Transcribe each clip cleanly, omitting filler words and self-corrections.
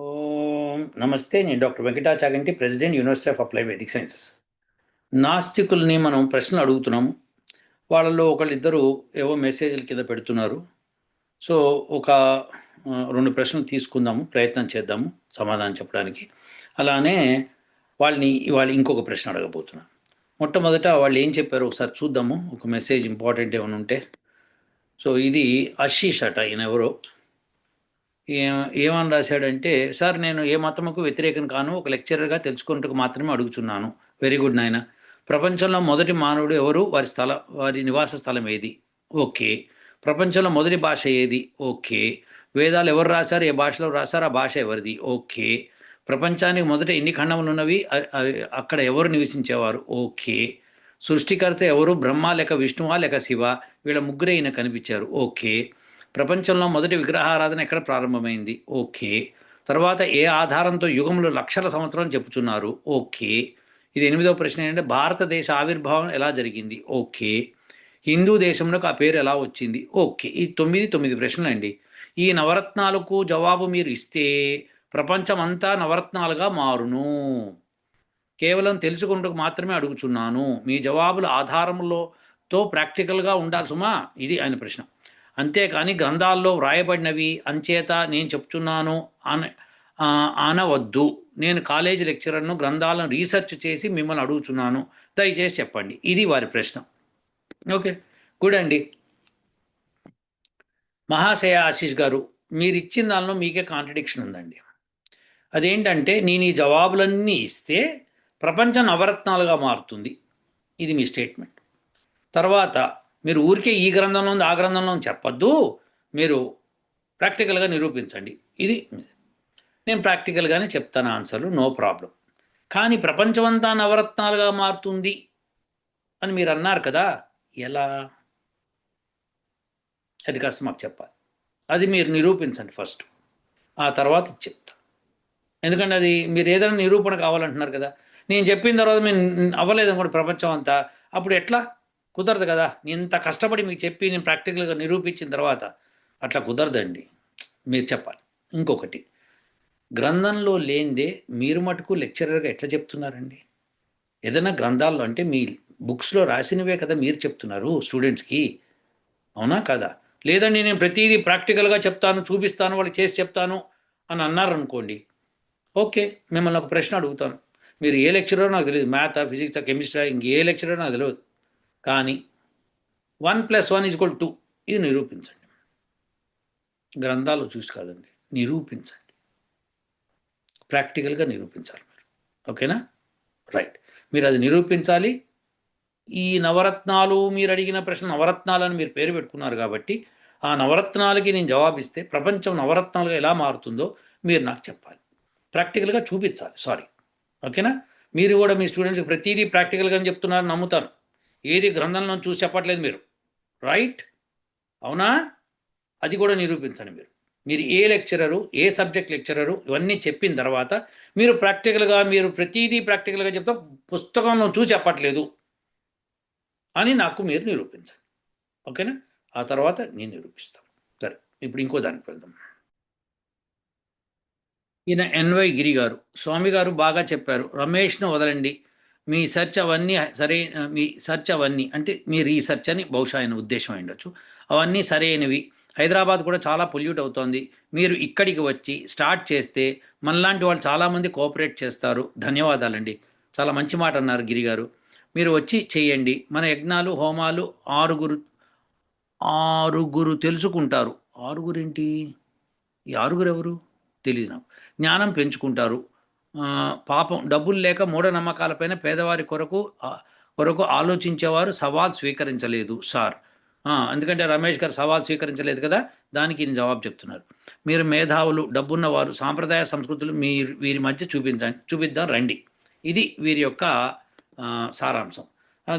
ఓం నమస్తే. నేను doctor Venkatachaganti, president, university of applied vedic sciences. నాస్తికుల్ని మనం ప్రశ్నలు అడుగుతున్నాము. వాళ్ళలో ఒకళ్ళిద్దరు ఏవో మెసేజ్ల కింద పెడుతున్నారు. సో ఒక రెండు ప్రశ్నలు తీసుకుందాము, ప్రయత్నం చేద్దాము సమాధానం చెప్పడానికి. అలానే వాళ్ళని ఇవాళ ఇంకొక ప్రశ్న అడగబోతున్నాను. మొట్టమొదట వాళ్ళు ఏం చెప్పారో ఒకసారి చూద్దాము. ఒక మెసేజ్ ఇంపార్టెంట్ ఏమైనా ఉంటే. సో ఇది ఆశీష్ అట, ఈయన ఎవరో. ఏమని రాశాడంటే, సార్ నేను ఏ మతముకు వ్యతిరేకం కాను, ఒక లెక్చరర్గా తెలుసుకున్నట్టుకు మాత్రమే అడుగుతున్నాను. వెరీ గుడ్ నాయన. ప్రపంచంలో మొదటి మానవుడు ఎవరు, వారి నివాస స్థలం ఏది? ఓకే. ప్రపంచంలో మొదటి భాష ఏది? ఓకే. వేదాలు ఎవరు రాశారు, ఏ భాషలో రాశారు, ఆ భాష ఎవరిది? ఓకే. ప్రపంచానికి మొదట ఎన్ని ఖండములు ఉన్నవి, అక్కడ ఎవరు నివసించేవారు? ఓకే. సృష్టికర్త ఎవరు, బ్రహ్మ లేక విష్ణువా లేక శివ? వీళ్ళ ముగ్గురే ఈయన కనిపించారు. ఓకే. ప్రపంచంలో మొదటి విగ్రహారాధన ఎక్కడ ప్రారంభమైంది? ఓకే. తర్వాత ఏ ఆధారంతో యుగములు లక్షల సంవత్సరాలు చెప్పుచున్నారు? ఓకే. ఇది 8వ ప్రశ్న ఏంటంటే, భారతదేశ ఆవిర్భావం ఎలా జరిగింది? ఓకే. హిందూ దేశంలోకి ఆ పేరు ఎలా వచ్చింది? ఓకే. ఈ తొమ్మిది ప్రశ్నలు అండి. ఈ నవరత్నాలకు జవాబు మీరు ఇస్తే ప్రపంచమంతా నవరత్నాలుగా మారును. కేవలం తెలుసుకుంటూ మాత్రమే అడుగుచున్నాను. మీ జవాబుల ఆధారంలో ప్రాక్టికల్గా ఉండాలి సుమా. ఇది ఆయన ప్రశ్న. అంతేకాని గ్రంథాల్లో వ్రాయబడినవి అంచేత నేను చెప్తున్నాను అనవద్దు. నేను కాలేజీ లెక్చరర్ను, గ్రంథాలను రీసెర్చ్ చేసి మిమ్మల్ని అడుగుతున్నాను, దయచేసి చెప్పండి. ఇది వారి ప్రశ్న. ఓకే, గుడ్ అండి. మహాశయ ఆశీష్ గారు, మీరు ఇచ్చిన దానిలో మీకే కాంట్రడిక్షన్ ఉందండి. అదేంటంటే, నేను ఈ జవాబులన్నీ ఇస్తే ప్రపంచం నవరత్నాలుగా మారుతుంది. ఇది మీ స్టేట్మెంట్. తర్వాత మీరు ఊరికే ఈ గ్రంథంలో ఉంది, ఆ గ్రంథంలో చెప్పొద్దు, మీరు ప్రాక్టికల్గా నిరూపించండి. ఇది నేను ప్రాక్టికల్గానే చెప్తాను ఆన్సర్లు, నో ప్రాబ్లం. కానీ ప్రపంచమంతా నవరత్నాలుగా మారుతుంది అని మీరు అన్నారు కదా, ఎలా? అది కాస్త మాకు చెప్పాలి. అది మీరు నిరూపించండి ఫస్ట్, ఆ తర్వాత చెప్తా. ఎందుకంటే అది మీరు ఏదైనా నిరూపణ కావాలంటున్నారు కదా. నేను చెప్పిన తర్వాత మేము అవ్వలేదు అనుకోండి ప్రపంచం అంతా, అప్పుడు ఎట్లా? కుదరదు కదా. ఇంత కష్టపడి మీకు చెప్పి నేను ప్రాక్టికల్గా నిరూపించిన తర్వాత అట్లా కుదరదండి. మీరు చెప్పాలి. ఇంకొకటి, గ్రంథంలో లేనిదే మీరు మటుకు లెక్చరర్గా ఎట్లా చెప్తున్నారండి? ఏదైనా గ్రంథాల్లో అంటే మీ బుక్స్లో రాసినవే కదా మీరు చెప్తున్నారు స్టూడెంట్స్కి, అవునా కదా? లేదండి నేను ప్రతిదీ ప్రాక్టికల్గా చెప్తాను, చూపిస్తాను, వాళ్ళకి చేసి చెప్తాను అని అన్నారనుకోండి, ఓకే, మిమ్మల్ని ఒక ప్రశ్న అడుగుతాను. మీరు ఏ లెక్చరర్ నాకు తెలియదు, మ్యాథా, ఫిజిక్సా, కెమిస్ట్రీ, ఇంకే లెక్చరర్ నాకు తెలియదు, కానీ 1+1=2 ఇది నిరూపించండి. గ్రంథాలు చూసి కాదండి, నిరూపించండి. ప్రాక్టికల్గా నిరూపించాలి మీరు. ఓకేనా? రైట్. మీరు అది నిరూపించాలి. ఈ నవరత్నాలు, మీరు అడిగిన ప్రశ్న నవరత్నాలని మీరు పేరు పెట్టుకున్నారు కాబట్టి ఆ నవరత్నాలకి నేను జవాబిస్తే ప్రపంచం నవరత్నాలుగా ఎలా మారుతుందో మీరు నాకు చెప్పాలి, ప్రాక్టికల్గా చూపించాలి. సారీ, ఓకేనా? మీరు కూడా మీ స్టూడెంట్స్కి ప్రతిదీ ప్రాక్టికల్గానే చెప్తున్నారని నమ్ముతాను. ఏది గ్రంథంలో చూసి చెప్పట్లేదు మీరు, రైట్? అవునా? అది కూడా నిరూపించండి. మీరు ఏ లెక్చరరు, ఏ సబ్జెక్ట్ లెక్చరరు, ఇవన్నీ చెప్పిన తర్వాత మీరు ప్రాక్టికల్గా, మీరు ప్రతిదీ ప్రాక్టికల్గా చెప్తా, పుస్తకంలో చూసి చెప్పట్లేదు అని నాకు మీరు నిరూపించండి. ఓకేనా? ఆ తర్వాత నేను నిరూపిస్తాను. సరే, ఇప్పుడు ఇంకో దానికి వెళ్దాం. ఈయన ఎన్వై గిరి గారు, స్వామి గారు బాగా చెప్పారు, రమేష్ను వదలండి, మీ సెర్చ్ అవన్నీ సరే, మీ సెర్చ్ అవన్నీ అంటే మీ రీసెర్చ్ అని బహుశా ఆయన ఉద్దేశం అయి ఉండొచ్చు, అవన్నీ సరైనవి. హైదరాబాద్ కూడా చాలా పొల్యూట్ అవుతోంది. మీరు ఇక్కడికి వచ్చి స్టార్ట్ చేస్తే మనలాంటి వాళ్ళు చాలామంది కోఆపరేట్ చేస్తారు. ధన్యవాదాలండి. చాలా మంచి మాట అన్నారు గిరి గారు. మీరు వచ్చి చేయండి. మన యజ్ఞాలు, హోమాలు ఆరుగురు ఆరుగురు తెలుసుకుంటారు. ఆరుగురేంటి? ఈ ఆరుగురు ఎవరు తెలియదు నాకు. జ్ఞానం పెంచుకుంటారు. పాపం డబ్బులు లేక మూఢనమ్మకాలపైన పేదవారి కొరకు ఆలోచించేవారు సవాల్ స్వీకరించలేదు సార్. ఎందుకంటే రమేష్ గారు సవాల్ స్వీకరించలేదు కదా, దానికి ఈయన జవాబు చెప్తున్నారు. మీరు మేధావులు, డబ్బున్నవారు, సాంప్రదాయ సంస్కృతులు వీరి మధ్య చూపిద్దాం రండి. ఇది వీరి యొక్క సారాంశం.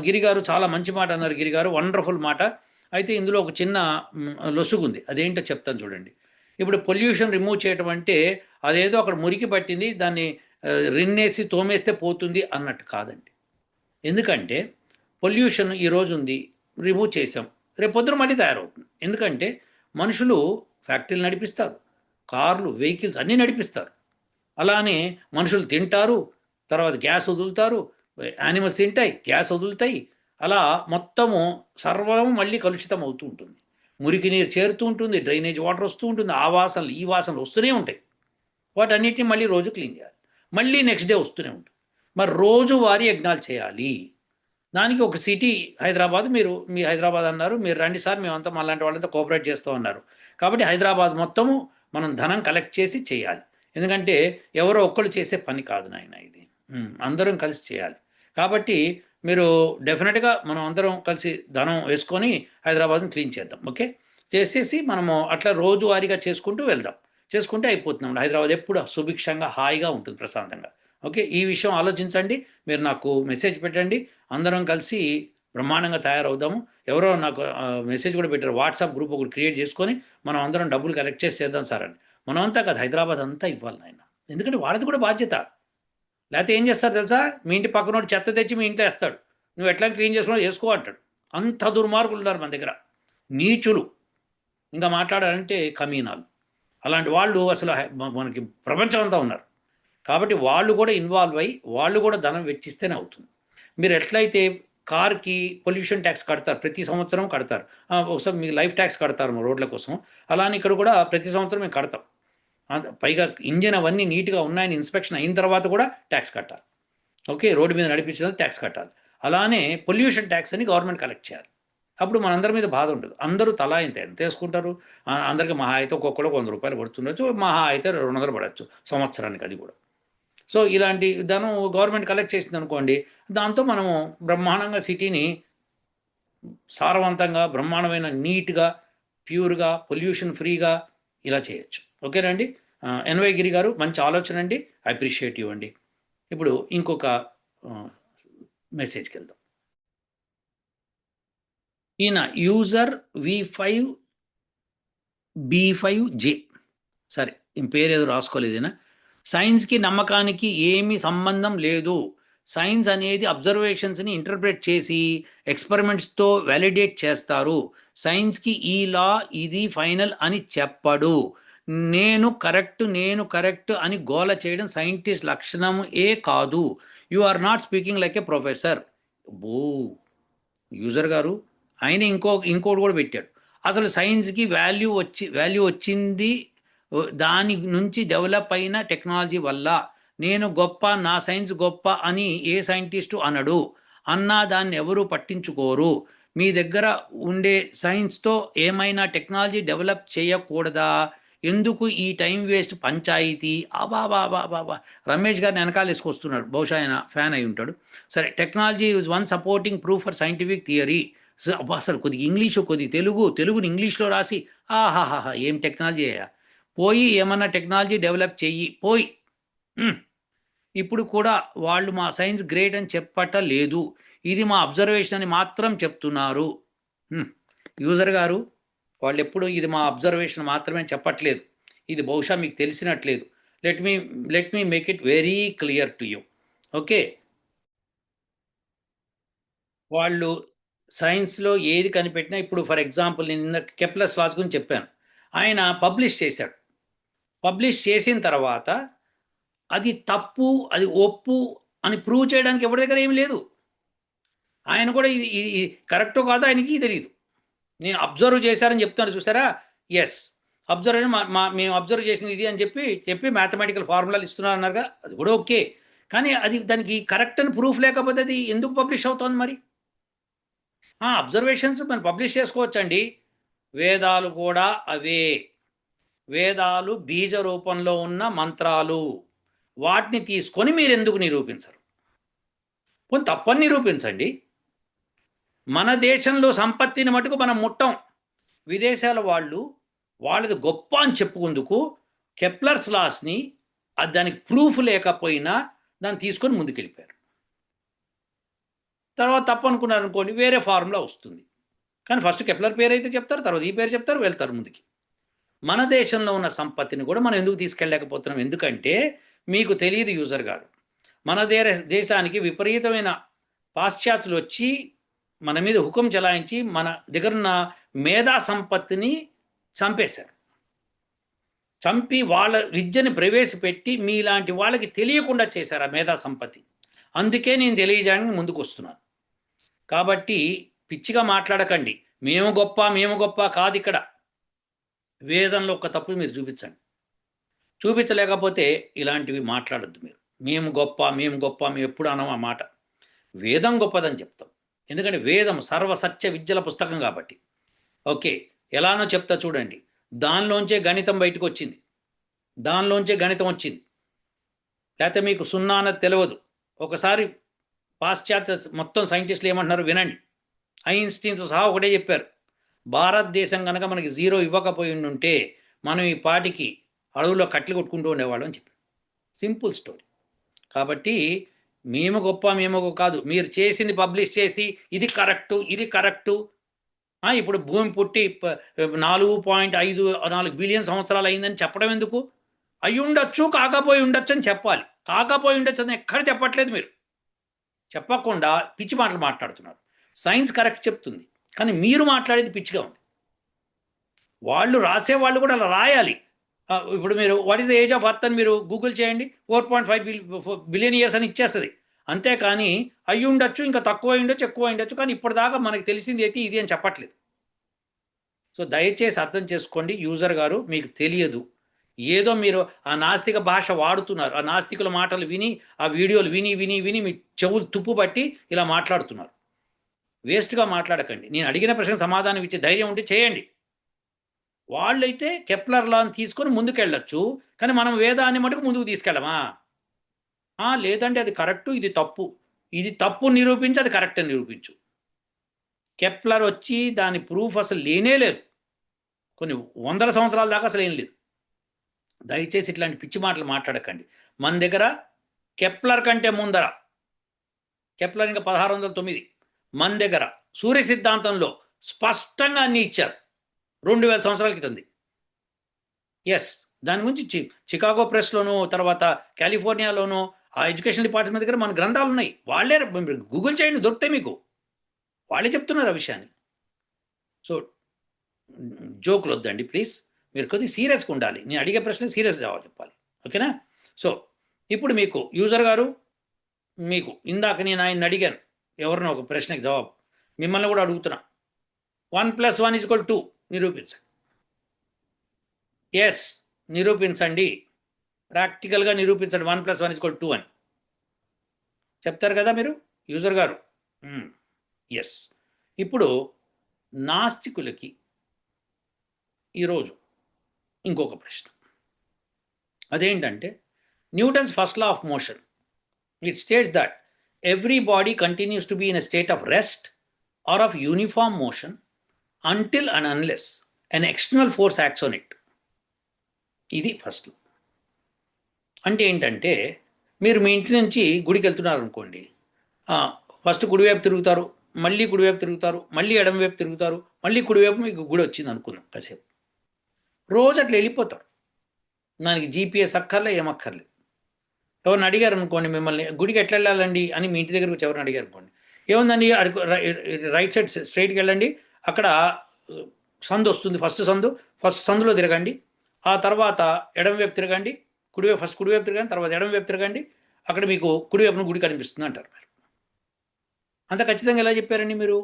గిరిగారు చాలా మంచి మాట అన్నారు. గిరిగారు వండర్ఫుల్ మాట. అయితే ఇందులో ఒక చిన్న లొసుగుంది. అదేంటో చెప్తాను చూడండి. ఇప్పుడు పొల్యూషన్ రిమూవ్ చేయడం అంటే అదేదో అక్కడ మురికి పట్టింది, దాన్ని రిన్నేసి తోమేస్తే పోతుంది అన్నట్టు కాదండి. ఎందుకంటే పొల్యూషన్ ఈరోజు ఉంది, రిమూవ్ చేసాం, రేపు పొద్దున మళ్ళీ తయారవుతుంది. ఎందుకంటే మనుషులు ఫ్యాక్టరీలు నడిపిస్తారు, కార్లు, వెహికల్స్ అన్నీ నడిపిస్తారు. అలానే మనుషులు తింటారు, తర్వాత గ్యాస్ వదులుతారు, యానిమల్స్ తింటాయి, గ్యాస్ వదులుతాయి. అలా మొత్తము సర్వం మళ్ళీ కలుషితం అవుతూ ఉంటుంది. మురికి నీరు చేరుతూ ఉంటుంది, డ్రైనేజ్ వాటర్ వస్తూ ఉంటుంది, ఆ వాసనలు ఈ వాసనలు వస్తూనే ఉంటాయి. వాటన్నిటిని మళ్ళీ రోజు క్లీన్ చేయాలి, మళ్ళీ నెక్స్ట్ డే వస్తూనే ఉంటుంది. మరి రోజు వారి యజ్ఞాలు చేయాలి. దానికి ఒక సిటీ హైదరాబాద్, మీరు మీ హైదరాబాద్ అన్నారు, మీరు రండి సార్ మేమంతా మాలాంటి వాళ్ళంతా కోఆపరేట్ చేస్తూ ఉన్నారు. కాబట్టి హైదరాబాద్ మొత్తము మనం ధనం కలెక్ట్ చేసి చేయాలి. ఎందుకంటే ఎవరో ఒక్కళ్ళు చేసే పని కాదు నాయన ఇది, అందరం కలిసి చేయాలి. కాబట్టి మీరు డెఫినెట్గా మనం అందరం కలిసి ధనం వేసుకొని హైదరాబాద్ని క్లీన్ చేద్దాం. ఓకే, చేసేసి మనము అట్లా రోజువారీగా చేసుకుంటూ వెళ్దాం. చేసుకుంటే అయిపోతున్నాం. హైదరాబాద్ ఎప్పుడు సుభిక్షంగా హాయిగా ఉంటుంది, ప్రశాంతంగా. ఓకే, ఈ విషయం ఆలోచించండి, మీరు నాకు మెసేజ్ పెట్టండి, అందరం కలిసి బ్రహ్మాండంగా తయారవుదాము. ఎవరో నాకు మెసేజ్ కూడా పెట్టారు, వాట్సాప్ గ్రూప్ ఒకటి క్రియేట్ చేసుకొని మనం అందరం డబ్బులు కలెక్ట్ చేసి చేద్దాం సార్ అని. మనం అంతా కాదు, హైదరాబాద్ అంతా ఇవ్వాలి నాయన, ఎందుకంటే వాళ్ళది కూడా బాధ్యత. లేకపోతే ఏం చేస్తారు తెలుసా, మీ ఇంటి పక్కనోడు చెత్త తెచ్చి మీ ఇంట్లో వేస్తాడు, నువ్వు ఎట్లా క్లీన్ చేసుకున్నా చేసుకో అంటాడు. అంత దుర్మార్గులు ఉన్నారు మన దగ్గర, నీచులు, ఇంకా మాట్లాడాలంటే కమీనాలు. అలాంటి వాళ్ళు అసలు మనకి ప్రపంచం అంతా ఉన్నారు. కాబట్టి వాళ్ళు కూడా ఇన్వాల్వ్ అయ్యి వాళ్ళు కూడా ధనం వెచ్చిస్తేనే అవుతుంది. మీరు ఎట్లయితే కార్కి పొల్యూషన్ ట్యాక్స్ కడతారు, ప్రతి సంవత్సరం కడతారు, ఒకసారి మీకు లైఫ్ ట్యాక్స్ కడతారు మా రోడ్ల కోసం, అలానే ఇక్కడ కూడా ప్రతి సంవత్సరం మేము కడతాం. పైగా ఇంజిన్ అవన్నీ నీట్గా ఉన్నాయని ఇన్స్పెక్షన్ అయిన తర్వాత కూడా ట్యాక్స్ కట్టాలి. ఓకే, రోడ్డు మీద నడిపించినందుకు ట్యాక్స్ కట్టాలి. అలానే పొల్యూషన్ ట్యాక్స్ అని గవర్నమెంట్ కలెక్ట్ చేయాలి. అప్పుడు మనందరి మీద బాధ ఉండదు. అందరూ తలా ఎంత వేసుకుంటారు, అందరికీ మహా అయితే ఒక్కొక్కరు 100 రూపాయలు పడుతుండొచ్చు, మహా అయితే 200 పడవచ్చు సంవత్సరానికి, అది కూడా. సో ఇలాంటి ధనం గవర్నమెంట్ కలెక్ట్ చేసింది అనుకోండి, దాంతో మనము బ్రహ్మాండంగా సిటీని సారవంతంగా, బ్రహ్మాండమైన, నీట్గా, ప్యూర్గా, పొల్యూషన్ ఫ్రీగా ఇలా చేయొచ్చు. ఓకేనండి. ఎన్వై గిరి గారు, మంచి ఆలోచన అండి, ఐ అప్రిషియేట్ యూ అండి. ఇప్పుడు ఇంకొక మెసేజ్కి వెళ్దాం. ఈయన యూజర్ V5B5J, సరే ఈ పేరు ఏదో రాసుకోలేదు ఈయన. సైన్స్కి నమ్మకానికి ఏమీ సంబంధం లేదు. సైన్స్ అనేది అబ్జర్వేషన్స్ని ఇంటర్ప్రెట్ చేసి ఎక్స్పెరిమెంట్స్తో వ్యాలిడేట్ చేస్తారు. సైన్స్కి ఈ లా ఇది ఫైనల్ అని చెప్పడు. నేను కరెక్ట్ అని గోల చేయడం సైంటిస్ట్ లక్షణం ఏ కాదు. You are not speaking like a professor. బో యూజర్ గారు, ఆయన ఇంకోటి కూడా పెట్టాడు. అసలు సైన్స్కి వాల్యూ వచ్చింది దాని నుంచి డెవలప్ అయిన టెక్నాలజీ వల్ల. నేను గొప్ప, నా సైన్స్ గొప్ప అని ఏ సైంటిస్టు అనడు. అన్నా దాన్ని ఎవరూ పట్టించుకోరు. మీ దగ్గర ఉండే సైన్స్తో ఏమైనా టెక్నాలజీ డెవలప్ చేయకూడదా? ఎందుకు ఈ టైం వేస్ట్ పంచాయితీ? అబాబాబాబాబా, రమేష్ గారిని వెనకాల వేసుకొస్తున్నాడు, బహుశా ఆయన ఫ్యాన్ అయి ఉంటాడు. సరే, technology is one supporting proof for scientific theory. అసలు కొద్దిగా ఇంగ్లీషు, కొద్ది తెలుగుని ఇంగ్లీష్లో రాసి, ఆహాహాహా ఏం టెక్నాలజీ అయ్యా. పోయి ఏమన్నా టెక్నాలజీ డెవలప్ చెయ్యి పోయి. ఇప్పుడు కూడా వాళ్ళు మా సైన్స్ గ్రేట్ అని చెప్పట లేదు, ఇది మా అబ్జర్వేషన్ అని మాత్రం చెప్తున్నారు. యూజర్ గారు, వాళ్ళు ఎప్పుడు ఇది మా అబ్జర్వేషన్ మాత్రమే చెప్పట్లేదు, ఇది బహుశా మీకు తెలిసినట్లేదు. Let me make it very clear to you. Okay, వాళ్ళు సైన్స్లో ఏది కనిపెట్టినా, ఇప్పుడు ఫర్ ఎగ్జాంపుల్ నేను నిన్న కెప్లర్స్ లాస్ గురించి చెప్పాను, ఆయన పబ్లిష్ చేశాడు. పబ్లిష్ చేసిన తర్వాత అది తప్పు, అది ఒప్పు అని ప్రూవ్ చేయడానికి ఎవరి దగ్గర ఏమి లేదు. ఆయన కూడా ఇది ఇది కరెక్టో కాదో ఆయనకి తెలియదు. నేను అబ్జర్వ్ చేశారని చెప్తాను చూసారా, ఎస్ అబ్జర్వ్ అని మేము అబ్జర్వ్ చేసింది ఇది అని చెప్పి మ్యాథమెటికల్ ఫార్ములాలు ఇస్తున్నారు అన్నారుగా, అది కూడా ఓకే. కానీ అది దానికి కరెక్ట్ అని ప్రూఫ్ లేకపోతే అది ఎందుకు పబ్లిష్ అవుతుంది మరి? అబ్జర్వేషన్స్ మనం పబ్లిష్ చేసుకోవచ్చండి. వేదాలు కూడా అవే. వేదాలు బీజ రూపంలో ఉన్న మంత్రాలు, వాటిని తీసుకొని మీరు ఎందుకు నిరూపించరు? కొంత తప్పని నిరూపించండి. మన దేశంలో సంపత్తిని మటుకు మనం ముట్టం. విదేశాల వాళ్ళది గొప్ప అని చెప్పుకుందుకు కెప్లర్స్ లాస్ని దానికి ప్రూఫ్ లేకపోయినా దాన్ని తీసుకొని ముందుకెళ్ళిపోయారు. తర్వాత తప్పు అనుకున్నారు అనుకోండి, వేరే ఫార్ములా వస్తుంది. కానీ ఫస్ట్ కెప్లర్ పేరు అయితే చెప్తారు, తర్వాత ఈ పేరు చెప్తారు, వెళ్తారు ముందుకి. మన దేశంలో ఉన్న సంపత్తిని కూడా మనం ఎందుకు తీసుకెళ్ళలేకపోతున్నాం? ఎందుకంటే మీకు తెలియదు యూజర్ గారు, మన దేశానికి విపరీతమైన పాశ్చాత్యులు వచ్చి మన మీద హుకం చలాయించి మన దగ్గరున్న మేధా సంపత్తిని చంపేశారు. చంపి వాళ్ళ విద్యని ప్రవేశపెట్టి మీలాంటి వాళ్ళకి తెలియకుండా చేశారు ఆ మేధా సంపత్తి. అందుకే నేను తెలియజేయడానికి ముందుకు వస్తున్నాను. కాబట్టి పిచ్చిగా మాట్లాడకండి. మేము గొప్ప మేము గొప్ప కాదు ఇక్కడ. వేదంలో ఒక తప్పు మీరు చూపించండి. చూపించలేకపోతే ఇలాంటివి మాట్లాడద్దు మీరు. మేము గొప్ప మేము గొప్ప మేము ఎప్పుడు అనం ఆ మాట. వేదం గొప్పదని చెప్తాం. ఎందుకంటే వేదం సర్వసత్య విద్యల పుస్తకం కాబట్టి. ఓకే, ఎలానో చెప్తా చూడండి. దానిలోంచే గణితం బయటకు వచ్చింది. దానిలోంచే గణితం వచ్చింది. లేకపోతే మీకు సున్నా అన్నది తెలియదు. ఒకసారి పాశ్చాత్య మొత్తం సైంటిస్టులు ఏమంటున్నారు వినండి. ఐన్స్టీన్తో సహా ఒకటే చెప్పారు. భారతదేశం కనుక మనకి జీరో ఇవ్వకపోయి ఉంటే మనం ఈ పాటికి అడవుల్లో కట్టెలు కొట్టుకుంటూ ఉండేవాళ్ళం అని చెప్పి. Simple story. కాబట్టి మేము గొప్ప మేము కాదు, మీరు చేసింది పబ్లిష్ చేసి ఇది కరెక్టు ఇది కరెక్టు. ఇప్పుడు భూమి పుట్టి 4.54 బిలియన్ సంవత్సరాలు అయిందని చెప్పడం ఎందుకు? అయి ఉండొచ్చు కాకపోయి ఉండొచ్చు అని చెప్పాలి. కాకపోయి ఉండొచ్చు అని ఎక్కడ చెప్పట్లేదు మీరు. చెప్పకుండా పిచ్చి మాటలు మాట్లాడుతున్నారు. సైన్స్ కరెక్ట్ చెప్తుంది, కానీ మీరు మాట్లాడేది పిచ్చిగా ఉంది. వాళ్ళు రాసేవాళ్ళు కూడా అలా రాయాలి. ఇప్పుడు మీరు what is the age of earth అని మీరు గూగుల్ చేయండి, 4.5 బిలియన్ ఇయర్స్ అని ఇచ్చేస్తుంది. అంతేకాని అయ్యి ఉండొచ్చు, ఇంకా తక్కువ ఉండొచ్చు, ఎక్కువ ఉండొచ్చు, కానీ ఇప్పటిదాకా మనకు తెలిసింది అయితే ఇది అని చెప్పట్లేదు. సో దయచేసి అర్థం చేసుకోండి యూజర్ గారు, మీకు తెలియదు. ఏదో మీరు ఆ నాస్తిక భాష వాడుతున్నారు. ఆ నాస్తికుల మాటలు విని, ఆ వీడియోలు విని విని విని మీ చెవులు తుప్పు పట్టి ఇలా మాట్లాడుతున్నారు. వేస్ట్గా మాట్లాడకండి. నేను అడిగిన ప్రశ్నకు సమాధానం ఇచ్చే ధైర్యం ఉంటే చేయండి. వాళ్ళైతే కెప్లర్ లాని తీసుకొని ముందుకెళ్ళొచ్చు, కానీ మనం వేదాన్ని మటుకు ముందుకు తీసుకెళ్ళమా? లేదంటే అది కరెక్టు ఇది తప్పు, ఇది తప్పు నిరూపించి అది కరెక్ట్ అని నిరూపించు. కెప్లర్ వచ్చి దాని ప్రూఫ్ అసలు లేనే లేదు. కొన్ని వందల సంవత్సరాల దాకా అసలు ఏం లేదు. దయచేసి ఇట్లాంటి పిచ్చి మాటలు మాట్లాడకండి. మన దగ్గర కెప్లర్ కంటే ముందర, కెప్లర్ ఇంకా 1609, మన దగ్గర సూర్య సిద్ధాంతంలో స్పష్టంగా అన్ని ఇచ్చారు. 2000 సంవత్సరాల క్రితంది. ఎస్, దాని గురించి చికాగో ప్రెస్లోనూ, తర్వాత కాలిఫోర్నియాలోనూ ఆ ఎడ్యుకేషన్ డిపార్ట్మెంట్ దగ్గర మన గ్రంథాలు ఉన్నాయి. వాళ్ళే గూగుల్ చేయండి, దొరుకుతాయి మీకు. వాళ్ళే చెప్తున్నారు ఆ విషయాన్ని. సో జోకులు వద్దండి ప్లీజ్. మీరు కొద్దిగా సీరియస్గా ఉండాలి. నేను అడిగే ప్రశ్న సీరియస్ జవాబు చెప్పాలి. ఓకేనా? సో ఇప్పుడు మీకు యూజర్ గారు, మీకు ఇందాక నేను ఆయన అడిగాను ఎవరినో ఒక ప్రశ్నకి జవాబు, మిమ్మల్ని కూడా అడుగుతున్నా. 1+1 = 2 నిరూపించండి. ఎస్, నిరూపించండి. ప్రాక్టికల్గా నిరూపించండి 1+1 = 2 అని చెప్తారు కదా మీరు యూజర్ గారు. ఎస్. ఇప్పుడు నాస్తికులకి ఈరోజు ఇంకొక ప్రశ్న. అదేంటంటే Newton's first law of motion. It states that every body continues to be in a state of rest or of uniform motion until and unless an external force acts on it. ఇది first. అంటే ఏంటంటే మీరు మీ ఇంటి నుంచి గుడికి వెళ్తున్నారు అనుకోండి. First కుడివైపు తిరుగుతారు, మళ్ళీ కుడివైపు తిరుగుతారు, మళ్ళీ ఎడమవైపు తిరుగుతారు, మళ్ళీ కుడివైపు మీకు గుడి వచ్చింది అనుకుందాం కాసేపు. రోజు అట్లా వెళ్ళిపోతారు. దానికి జీపీఎస్ అక్కర్లే, ఏమక్కర్లేదు. ఎవరిని అడిగారు అనుకోండి మిమ్మల్ని గుడికి ఎట్లా వెళ్ళాలండి అని, మీ ఇంటి దగ్గర వచ్చి ఎవరిని అడిగారు అనుకోండి, ఏముందండి రైట్ సైడ్ స్ట్రైట్కి వెళ్ళండి, అక్కడ సందు వస్తుంది, ఫస్ట్ సందులో తిరగండి, ఆ తర్వాత ఎడమవైపు తిరగండి, ఫస్ట్ కుడివైపు తిరగండి, తర్వాత ఎడమవైపు తిరగండి, అక్కడ మీకు కుడివైపున గుడి కనిపిస్తుంది అంటారు. మీరు అంత ఖచ్చితంగా ఎలా చెప్పారండి మీరు?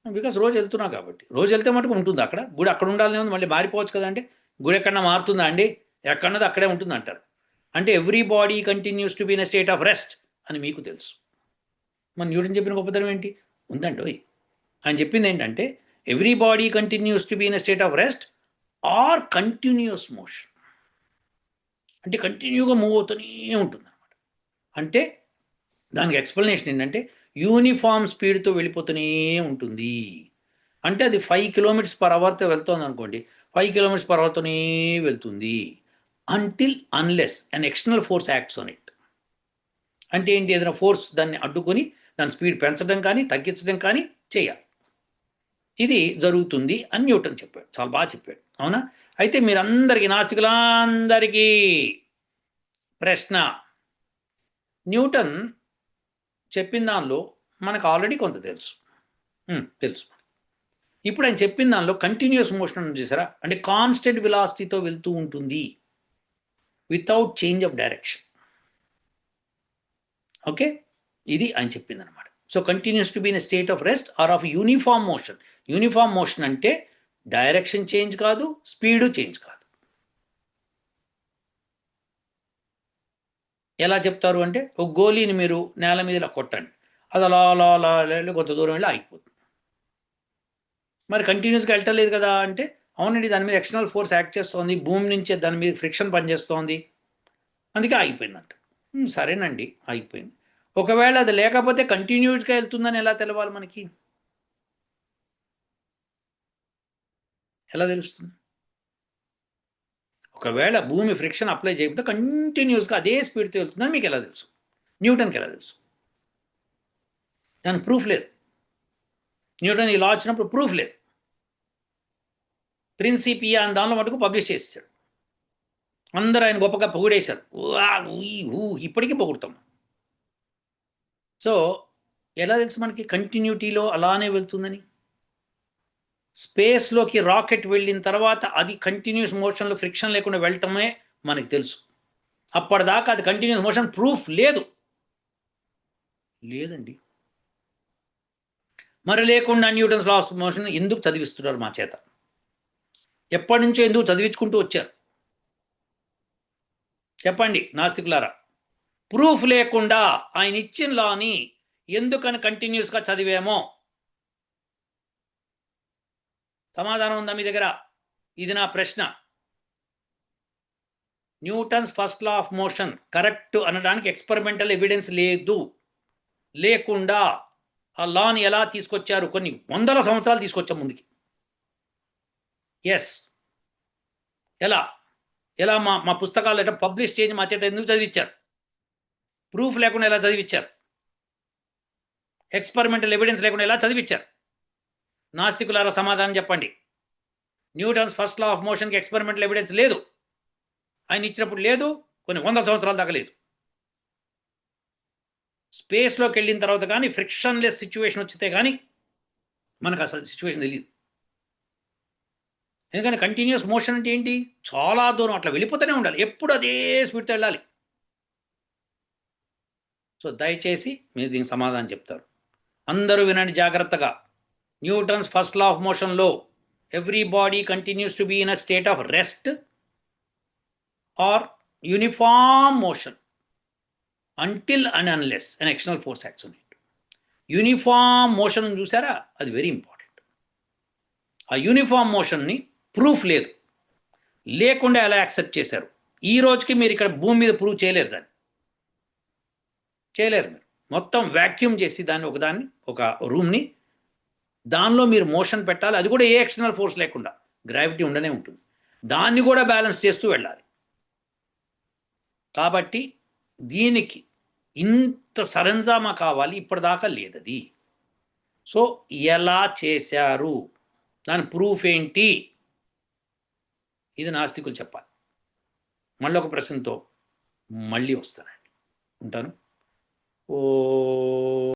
బికాస్ రోజు వెళ్తున్నా కాబట్టి. రోజు వెళ్తే మటుకు ఉంటుంది అక్కడ గుడి. అక్కడ ఉండాలని ఉంది, మళ్ళీ మారిపోవచ్చు కదా. అంటే గుడి ఎక్కడన్నా మారుతుందా అండి? ఎక్కడన్నది అక్కడే ఉంటుంది అంటారు. అంటే every body continues to be in a state of rest అని మీకు తెలుసు. మన న్యూటన్ చెప్పిన గొప్పతనం ఏంటి ఉందండి? ఆయన చెప్పింది ఏంటంటే every body continues to be in a state of rest or continues motion. అంటే కంటిన్యూగా మూవ్ అవుతూనే ఉంటుంది అనమాట. అంటే దానికి ఎక్స్ప్లెనేషన్ ఏంటంటే యూనిఫామ్ స్పీడ్తో వెళ్ళిపోతూనే ఉంటుంది. అంటే అది 5 km/hతో వెళ్తుంది అనుకోండి, 5 km/hతోనే వెళ్తుంది. Until unless an external force acts on it. అంటే ఏంటి? ఏదైనా ఫోర్స్ దాన్ని అడ్డుకొని దాని స్పీడ్ పెంచడం కానీ తగ్గించడం కానీ చేయాలి. ఇది జరుగుతుంది అని న్యూటన్ చెప్పాడు. చాలా బాగా చెప్పాడు, అవునా? అయితే మీరందరికీ, నాస్తికులందరికీ ప్రశ్న, న్యూటన్ చెప్పిన దానిలో మనకు ఆల్రెడీ కొంత తెలుసు. ఇప్పుడు ఆయన చెప్పిన దానిలో కంటిన్యూస్ మోషన్ అని చూసారా, అంటే కాన్స్టెంట్ వెలాసిటీతో వెళ్తూ ఉంటుంది without change of direction. Okay, ఇది ఆయన చెప్పింది అనమాట. So continues to be in state of rest or of uniform motion. Uniform motion అంటే డైరెక్షన్ చేంజ్ కాదు, స్పీడు చేంజ్ కాదు. ఎలా చెప్తారు అంటే, ఒక గోళీని మీరు నేల మీద ఇలా కొట్టండి, అది అలా అలా అలా కొంత దూరం వెళ్ళి ఆగిపోతుంది. మరి కంటిన్యూస్గా వెళ్ళటలేదు కదా అంటే, అవునండి దాని మీద ఎక్స్టర్నల్ ఫోర్స్ యాక్ట్ చేస్తోంది, భూమి నుంచే దాని మీద ఫ్రిక్షన్ పనిచేస్తోంది, అందుకే ఆగిపోయిందంట. సరేనండి ఆగిపోయింది. ఒకవేళ అది లేకపోతే కంటిన్యూస్గా వెళ్తుందని ఎలా తెలవాలి మనకి? ఎలా తెలుస్తుంది? ఒకవేళ భూమి ఫ్రిక్షన్ అప్లై చేయకపోతే కంటిన్యూస్గా అదే స్పీడ్తో వెళ్తుందని మీకు ఎలా తెలుసు? న్యూటన్కి ఎలా తెలుసు? దానికి ప్రూఫ్ లేదు. న్యూటన్ ఈ లా వచ్చినప్పుడు ప్రూఫ్ లేదు. ప్రిన్సిపియా అని దానిలో మటుకు పబ్లిష్ చేసేసాడు. అందరూ ఆయన గొప్పగా పొగిడేశారు. ఇప్పటికీ పొగుడుతాం. సో ఎలా తెలుసు మనకి కంటిన్యూటీలో అలానే వెళ్తుందని? స్పేస్లోకి రాకెట్ వెళ్ళిన తర్వాత అది కంటిన్యూస్ మోషన్లో ఫ్రిక్షన్ లేకుండా వెళ్ళటమే మనకి తెలుసు. అప్పటిదాకా అది కంటిన్యూస్ మోషన్ ప్రూఫ్ లేదండి. మరి లేకుండా న్యూటన్స్ లా ఆఫ్ మోషన్ ఎందుకు చదివిస్తున్నారు మా చేత? ఎప్పటి నుంచో ఎందుకు చదివించుకుంటూ వచ్చారు? చెప్పండి నాస్తికులారా. ప్రూఫ్ లేకుండా ఆయన ఇచ్చిన లాని ఎందుకని కంటిన్యూస్గా చదివేమో సమాధానం ఉందా మీ దగ్గర? ఇది నా ప్రశ్న. Newton's first law of motion correct అనడానికి ఎక్స్పెరిమెంటల్ ఎవిడెన్స్ లేకుండా ఆ లాని ఎలా తీసుకొచ్చారు? కొన్ని వందల సంవత్సరాలు తీసుకొచ్చాం ముందుకి. ఎస్, ఎలా ఎలా మా పుస్తకాలు ఎట్లా పబ్లిష్ చేసి మా చేత ఎందుకు చదివించారు? ప్రూఫ్ లేకుండా ఎలా చదివించారు? ఎక్స్పెరిమెంటల్ ఎవిడెన్స్ లేకుండా ఎలా చదివించారు? నాస్తికులారా సమాధానం చెప్పండి. న్యూటన్స్ ఫస్ట్ లా ఆఫ్ మోషన్కి ఎక్స్పెరిమెంటల్ ఎవిడెన్స్ లేదు. ఆయన ఇచ్చినప్పుడు లేదు, కొన్ని వందల సంవత్సరాల దాకా లేదు. స్పేస్లోకి వెళ్ళిన తర్వాత కానీ ఫ్రిక్షన్లెస్ సిచ్యువేషన్ వచ్చితే కానీ మనకు అసలు సిచ్యువేషన్ తెలియదు. ఎందుకంటే కంటిన్యూస్ మోషన్ అంటే ఏంటి? చాలా దూరం అట్లా వెళ్ళిపోతూనే ఉండాలి, ఎప్పుడు అదే స్పీడ్తో వెళ్ళాలి. సో దయచేసి మీరు దీనికి సమాధానం చెప్తారు. అందరూ వినండి జాగ్రత్తగా. న్యూటన్స్ ఫస్ట్ లా ఆఫ్ మోషన్లో every body continues to be in a state of rest or uniform motion until and unless an external force acts on it. Uniform motion చూసారా, అది వెరీ ఇంపార్టెంట్. ఆ యూనిఫామ్ మోషన్ని proof లేకుండా ఎలా accept చేశారు? ఈ రోజుకి మీరు ఇక్కడ భూమి మీద ప్రూవ్ చేయలేరు, దాన్ని చేయలేరు. మీరు మొత్తం వ్యాక్యూమ్ చేసి దాన్ని ఒక రూమ్ని దానిలో మీరు మోషన్ పెట్టాలి, అది కూడా ఏ ఎక్స్టర్నల్ ఫోర్స్ లేకుండా, గ్రావిటీ ఉండనే ఉంటుంది, దాన్ని కూడా బ్యాలెన్స్ చేస్తూ వెళ్ళాలి. కాబట్టి దీనికి ఇంత సరంజామా కావాలి, ఇప్పటిదాకా లేదది. సో ఎలా చేశారు, దాని ప్రూఫ్ ఏంటి? ఇది నాస్తికులు చెప్పాలి. మళ్ళీ ఒక ప్రశ్నతో మళ్ళీ వస్తానండి. ఉంటాను. ఓ